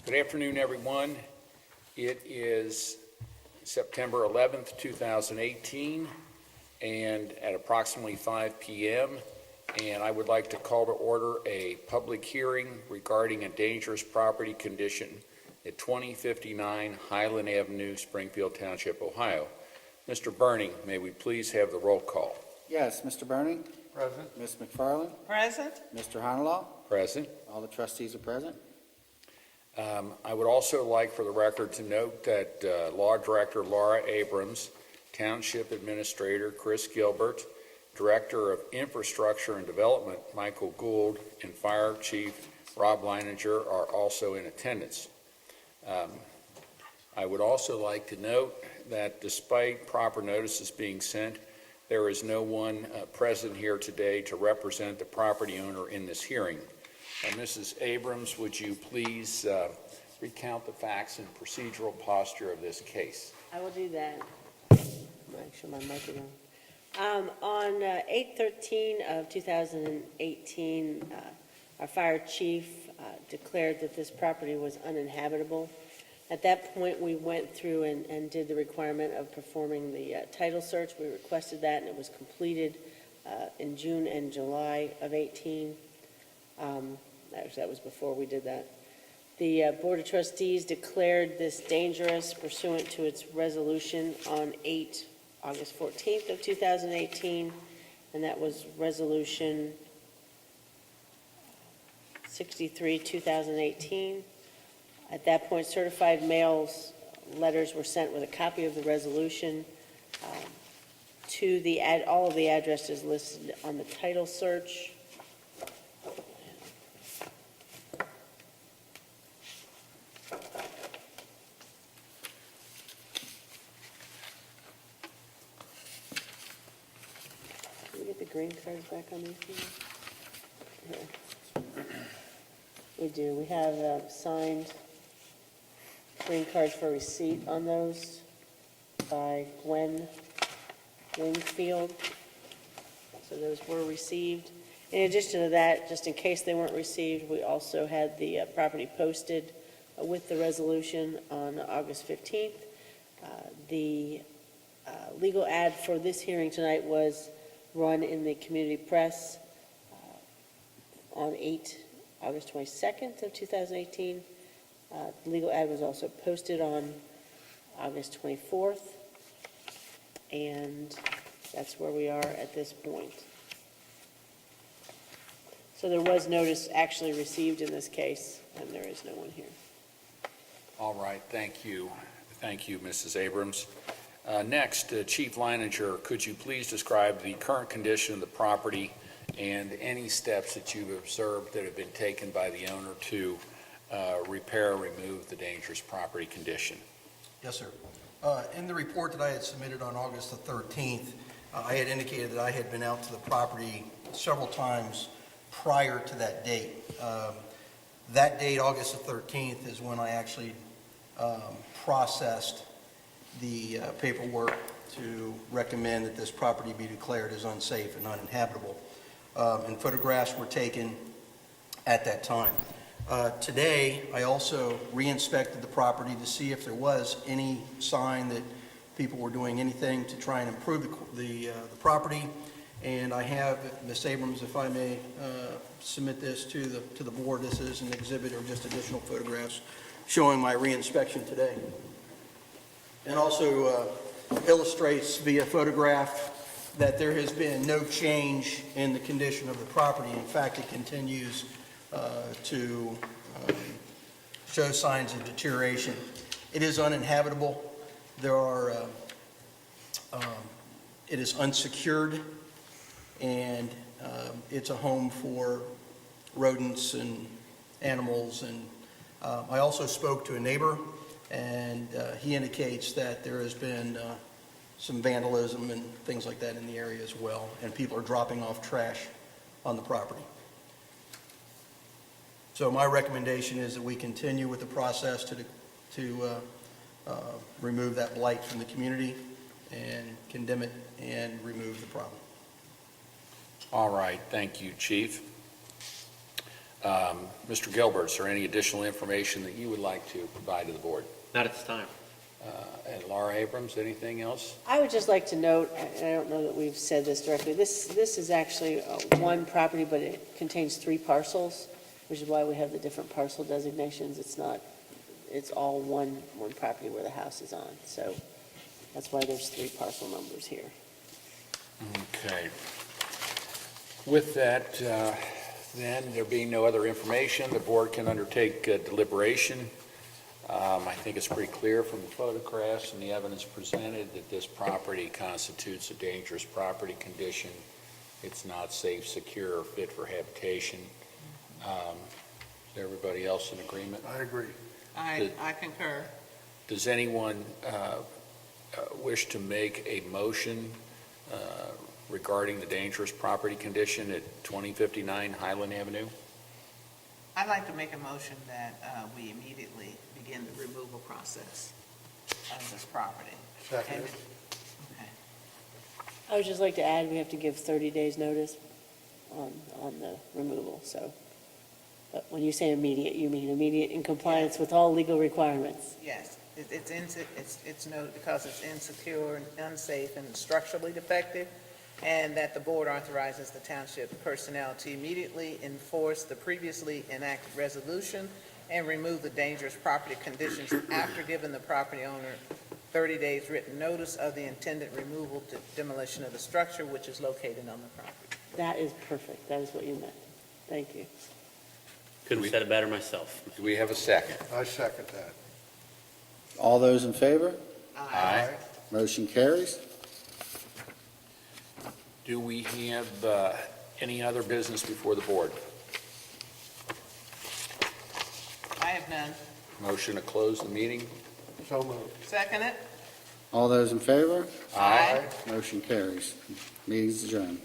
Good afternoon, everyone. It is September 11th, 2018, and at approximately 5 p.m., and I would like to call to order a public hearing regarding a dangerous property condition at 2059 Highland Avenue, Springfield Township, Ohio. Mr. Burning, may we please have the roll call? Yes, Mr. Burning. Present. Ms. McFarland. Present. Mr. Honolaw. Present. All the trustees are present. I would also like for the record to note that Law Director Laura Abrams, Township Administrator Chris Gilbert, Director of Infrastructure and Development Michael Gould, and Fire Chief Rob Leininger are also in attendance. I would also like to note that despite proper notices being sent, there is no one present here today to represent the property owner in this hearing. Mrs. Abrams, would you please recount the facts and procedural posture of this case? I will do that. Make sure my mic is on. On 8/13 of 2018, our fire chief declared that this property was uninhabitable. At that point, we went through and did the requirement of performing the title search. We requested that, and it was completed in June and July of 18. Actually, that was before we did that. The Board of Trustees declared this dangerous pursuant to its resolution on August 14th of 2018, and that was Resolution 63, 2018. At that point, certified mails letters were sent with a copy of the resolution to all of the addresses listed on the title search. Green cards back on these things? Here. We do. We have signed green cards for receipt on those by Gwen Wingfield. So those were received. In addition to that, just in case they weren't received, we also had the property posted with the resolution on August 15th. The legal ad for this hearing tonight was run in the community press on August 22nd of 2018. The legal ad was also posted on August 24th, and that's where we are at this point. So there was notice actually received in this case, and there is no one here. All right, thank you. Thank you, Mrs. Abrams. Next, Chief Leininger, could you please describe the current condition of the property and any steps that you've observed that have been taken by the owner to repair or remove the dangerous property condition? Yes, sir. In the report that I had submitted on August the 13th, I had indicated that I had been out to the property several times prior to that date. That date, August the 13th, is when I actually processed the paperwork to recommend that this property be declared as unsafe and uninhabitable. And photographs were taken at that time. Today, I also re-inspected the property to see if there was any sign that people were doing anything to try and improve the property. And I have, Ms. Abrams, if I may submit this to the board. This is an exhibit or just additional photographs showing my re-inspection today. And also illustrates via photograph that there has been no change in the condition of the property. In fact, it continues to show signs of deterioration. It is uninhabitable. It is unsecured, and it's a home for rodents and animals. And I also spoke to a neighbor, and he indicates that there has been some vandalism and things like that in the area as well, and people are dropping off trash on the property. So my recommendation is that we continue with the process to remove that blight from the community and condemn it and remove the problem. All right, thank you, Chief. Mr. Gilbert, is there any additional information that you would like to provide to the board? Not at this time. And Laura Abrams, anything else? I would just like to note, and I don't know that we've said this directly, this is actually one property, but it contains 3 parcels, which is why we have the different parcel designations. It's not, it's all one property where the house is on, so that's why there's 3 parcel numbers here. Okay. With that, then, there being no other information, the board can undertake deliberation. I think it's pretty clear from the photographs and the evidence presented that this property constitutes a dangerous property condition. It's not safe, secure, or fit for habitation. Is everybody else in agreement? I agree. I concur. Does anyone wish to make a motion regarding the dangerous property condition at 2059 Highland Avenue? I'd like to make a motion that we immediately begin the removal process of this property. Second. And- okay. I would just like to add, we have to give 30 days notice on the removal, so. But when you say immediate, you mean immediate in compliance with all legal requirements. Yes, it's no, because it's insecure and unsafe and structurally defective, and that the board authorizes the township personnel to immediately enforce the previously enacted resolution and remove the dangerous property conditions after giving the property owner 30 days written notice of the intended removal to demolition of the structure which is located on the property. That is perfect, that is what you meant. Thank you. Couldn't have said it better myself. Do we have a second? I second that. All those in favor? Aye. Motion carries. Do we have any other business before the board? I have none. Motion to close the meeting? So moved. Second it? All those in favor? Aye. Motion carries. Meeting's adjourned.